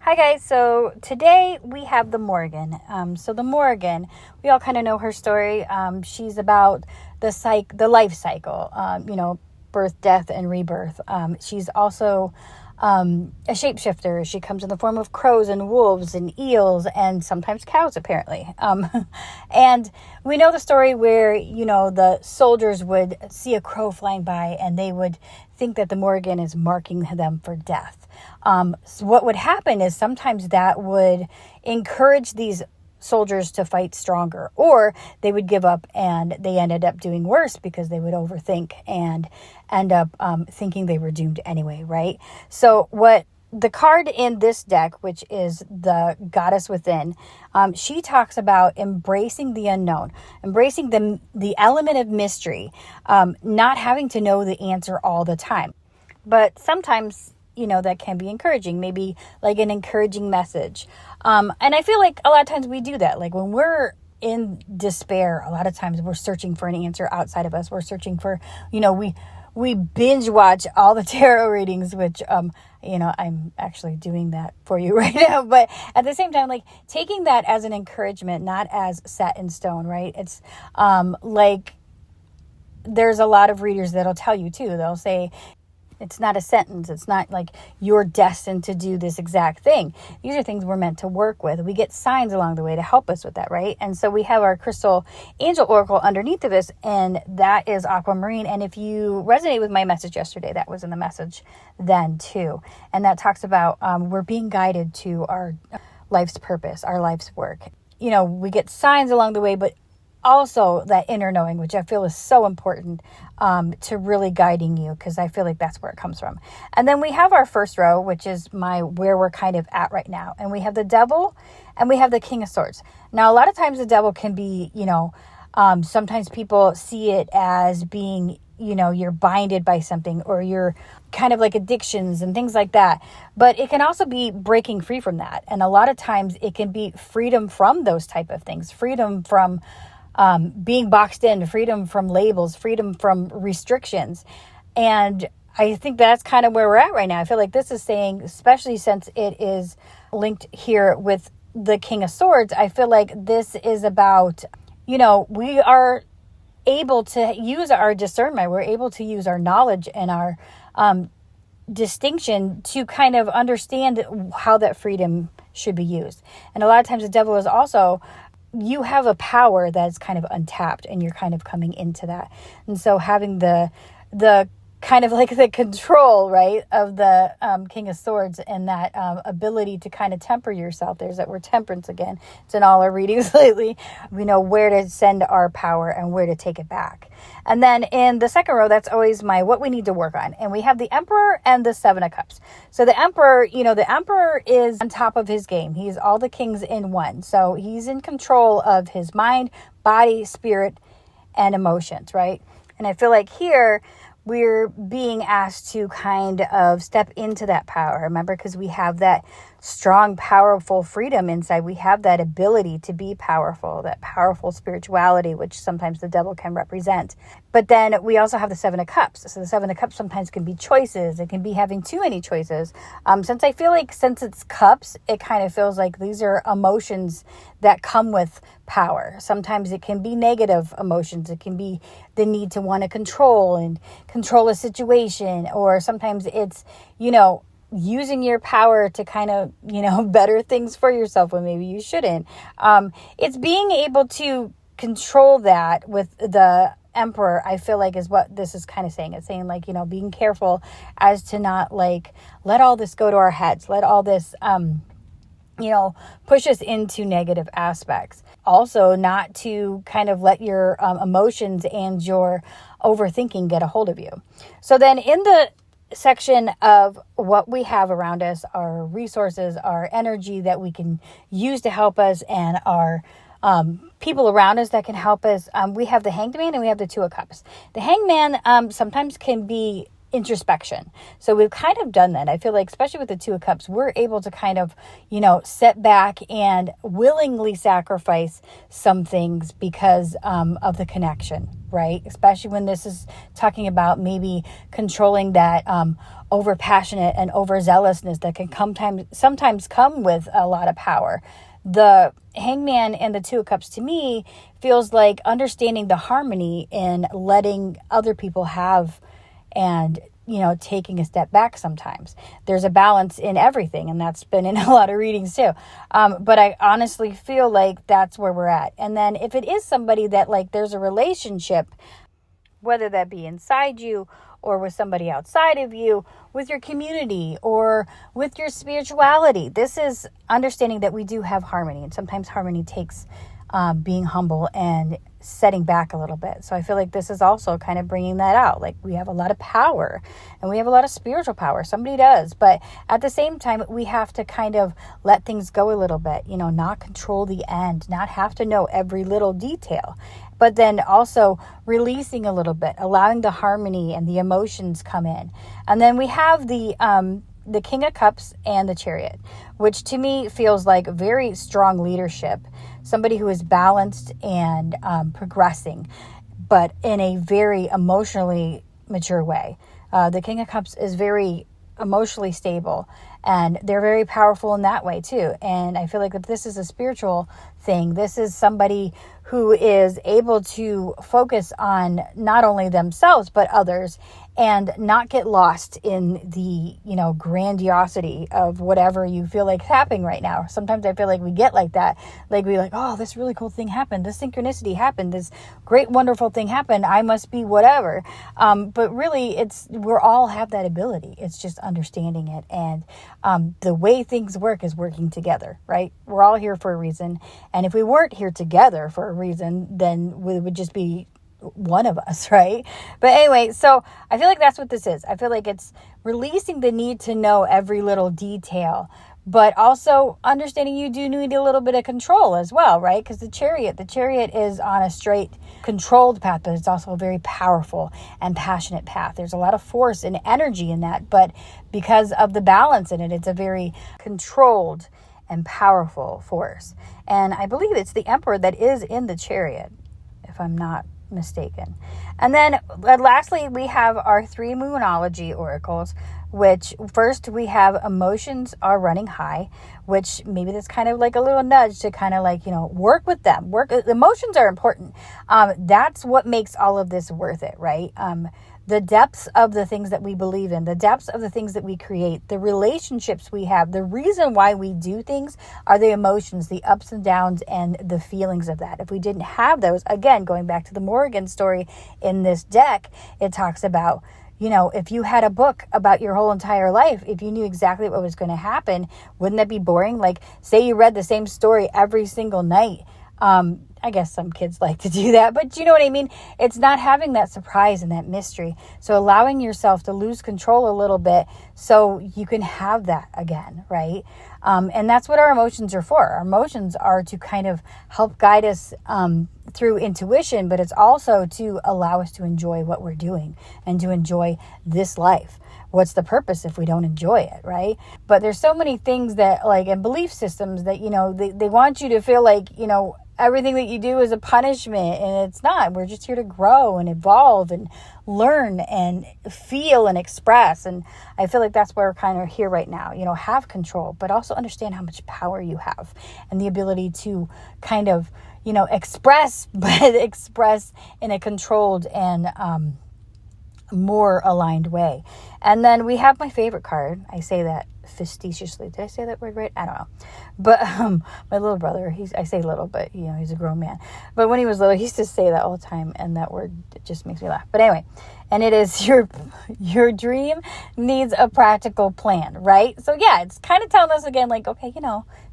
Hi guys, so today we have the Morgan. So the Morgan, we all kind of know her story. She's about the life cycle, birth, death, and rebirth. She's also a shapeshifter. She comes in the form of crows and wolves and eels and sometimes cows, apparently. And we know the story where, the soldiers would see a crow flying by and they would think that the Morgan is marking them for death. So what would happen is sometimes that would encourage these soldiers to fight stronger, or they would give up and they ended up doing worse because they would overthink and end up thinking they were doomed anyway, right? So what the card in this deck, which is the Goddess Within, she talks about embracing the unknown, embracing the element of mystery, not having to know the answer all the time. But sometimes, that can be encouraging, maybe like an encouraging message. And I feel like a lot of times we do that. Like when we're in despair, a lot of times we're searching for an answer outside of us. We're searching for, we binge watch all the tarot readings, which, I'm actually doing that for you right now. But at the same time, like taking that as an encouragement, not as set in stone, right? It's like there's a lot of readers that'll tell you too. They'll say, it's not a sentence. It's not like you're destined to do this exact thing. These are things we're meant to work with. We get signs along the way to help us with that, right? And so we have our crystal angel oracle underneath of this, and that is aquamarine. And if you resonate with my message yesterday, that was in the message then too. And that talks about we're being guided to our life's purpose, our life's work. We get signs along the way, but also that inner knowing, which I feel is so important to really guiding you, because I feel like that's where it comes from. And then we have our first row, which is where we're kind of at right now. And we have the Devil and we have the King of Swords. Now, a lot of times the Devil can be, sometimes people see it as being, you're binded by something, or you're kind of like addictions and things like that. But it can also be breaking free from that. And a lot of times it can be freedom from those type of things, freedom from being boxed in, freedom from labels, freedom from restrictions. And I think that's kind of where we're at right now. I feel like this is saying, especially since it is linked here with the King of Swords, I feel like this is about, we are able to use our discernment. We're able to use our knowledge and our distinction to kind of understand how that freedom should be used. And a lot of times the Devil is also, you have a power that's kind of untapped and you're kind of coming into that. And so having the kind of like the control, right, of the King of Swords, and that ability to kind of temper yourself. There's that word temperance again. It's in all our readings lately. We know where to send our power and where to take it back. And then in the second row, that's always what we need to work on. And we have the Emperor and the Seven of Cups. So the Emperor, the Emperor is on top of his game. He's all the kings in one. So he's in control of his mind, body, spirit, and emotions, right? And I feel like here, we're being asked to kind of step into that power. Remember, because we have that strong, powerful freedom inside. We have that ability to be powerful, that powerful spirituality, which sometimes the Devil can represent. But then we also have the Seven of Cups. So the Seven of Cups sometimes can be choices. It can be having too many choices. Since it's cups, it kind of feels like these are emotions that come with power. Sometimes it can be negative emotions. It can be the need to want to control a situation. Or sometimes it's, using your power to kind of, better things for yourself when maybe you shouldn't. It's being able to control that with the Emperor, I feel like, is what this is kind of saying. It's saying like, being careful as to not like, let all this go to our heads. Let all this, push us into negative aspects. Also, not to kind of let your emotions and your overthinking get a hold of you. So then in the section of what we have around us, our resources, our energy that we can use to help us, and our people around us that can help us, we have the Hanged Man and we have the Two of Cups. The Hanged Man sometimes can be introspection. So we've kind of done that. I feel like, especially with the Two of Cups, we're able to kind of, set back and willingly sacrifice some things because of the connection, right? Especially when this is talking about maybe controlling that over passionate and overzealousness that can sometimes come with a lot of power. The Hangman and the Two of Cups to me feels like understanding the harmony in letting other people have and, taking a step back sometimes. There's a balance in everything, and that's been in a lot of readings too. But I honestly feel like that's where we're at. And then if it is somebody that like there's a relationship, whether that be inside you or with somebody outside of you, with your community or with your spirituality, this is understanding that we do have harmony. And sometimes harmony takes being humble and setting back a little bit. So I feel like this is also kind of bringing that out. Like we have a lot of power and we have a lot of spiritual power. Somebody does. But at the same time, we have to kind of let things go a little bit, not control the end, not have to know every little detail, but then also releasing a little bit, allowing the harmony and the emotions come in. And then we have the King of Cups and the Chariot, which to me feels like very strong leadership, somebody who is balanced and progressing, but in a very emotionally mature way. The King of Cups is very emotionally stable, and they're very powerful in that way too. And I feel like if this is a spiritual thing, this is somebody who is able to focus on not only themselves but others and not get lost in the, grandiosity of whatever you feel like is happening right now. Sometimes I feel like we get like that. Like we're like, oh, this really cool thing happened. This synchronicity happened. This great, wonderful thing happened. I must be whatever. But really we all have that ability. It's just understanding it. And the way things work is working together, right? We're all here for a reason. And if we weren't here together for a reason, then we would just be one of us, right? But anyway, so I feel like that's what this is. I feel like it's releasing the need to know every little detail, but also understanding you do need a little bit of control as well, right? Because the chariot is on a straight, controlled path, but it's also a very powerful and passionate path. There's a lot of force and energy in that, but because of the balance in it, it's a very controlled and powerful force. And I believe it's the Emperor that is in the chariot, if I'm not mistaken. And then lastly, we have our 3 Moonology oracles, which first we have emotions are running high, which maybe that's kind of like a little nudge to kind of like, work with them. Emotions are important. That's what makes all of this worth it, right? The depths of the things that we believe in, the depths of the things that we create, the relationships we have, the reason why we do things are the emotions, the ups and downs, and the feelings of that. If we didn't have those, again, going back to the Morgan story in this deck, it talks about, if you had a book about your whole entire life, if you knew exactly what was going to happen, wouldn't that be boring? Like, say you read the same story every single night. I guess some kids like to do that, but you know what I mean? It's not having that surprise and that mystery. So allowing yourself to lose control a little bit so you can have that again, right? And that's what our emotions are for. Our emotions are to kind of help guide us through intuition, but it's also to allow us to enjoy what we're doing and to enjoy this life. What's the purpose if we don't enjoy it, right? But there's so many things that and belief systems that, they want you to feel like, everything that you do is a punishment, and it's not. We're just here to grow and evolve and learn and feel and express. And I feel like that's where we're kind of here right now, have control, but also understand how much power you have and the ability to kind of, express, but express in a controlled and, more aligned way. And then we have my favorite card. I say that facetiously. Did I say that word right? I don't know. But my little brother, I say little, but he's a grown man. But when he was little, he used to say that all the time, and that word just makes me laugh. But anyway, and it is your dream needs a practical plan, right? So yeah, it's kind of telling us again, like, okay,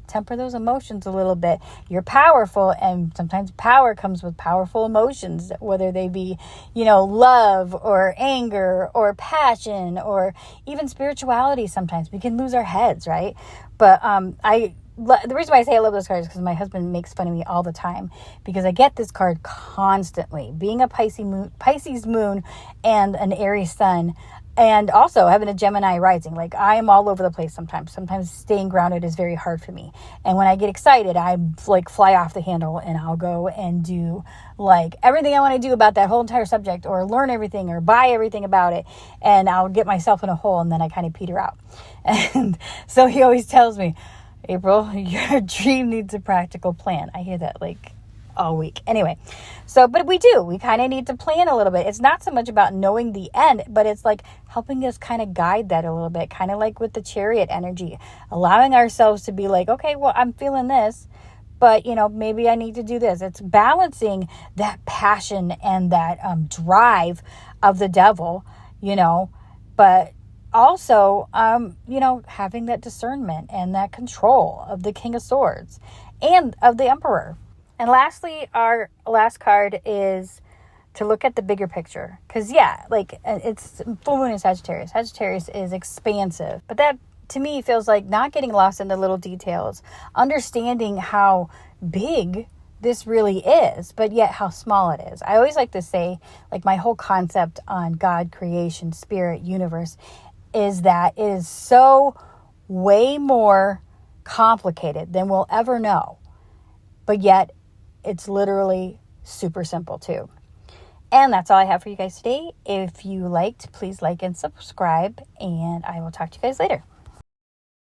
temper those emotions a little bit. You're powerful, and sometimes power comes with powerful emotions, whether they be, love or anger or passion or even spirituality. Sometimes we can lose our heads, right? But the reason why I say I love those cards is because my husband makes fun of me all the time because I get this card constantly. Being a Pisces moon and an Aries sun, And also having a Gemini rising, like I am all over the place sometimes. Sometimes staying grounded is very hard for me. And when I get excited, I like fly off the handle and I'll go and do like everything I want to do about that whole entire subject, or learn everything or buy everything about it. And I'll get myself in a hole and then I kind of peter out. And so he always tells me, April, your dream needs a practical plan. I hear that like all week. Anyway, but we kind of need to plan a little bit. It's not so much about knowing the end, but it's like helping us kind of guide that a little bit, kind of like with the Chariot energy, allowing ourselves to be like, okay, well, I'm feeling this, but maybe I need to do this. It's balancing that passion and that drive of the devil, but also, having that discernment and that control of the King of Swords and of the Emperor. And lastly, our last card is to look at the bigger picture. Because, it's full moon in Sagittarius. Sagittarius is expansive. But that, to me, feels like not getting lost in the little details. Understanding how big this really is, but yet how small it is. I always like to say, like, my whole concept on God, creation, spirit, universe, is that it is so way more complicated than we'll ever know. But yet, it's literally super simple too. And that's all I have for you guys today. If you liked, please like and subscribe, and I will talk to you guys later.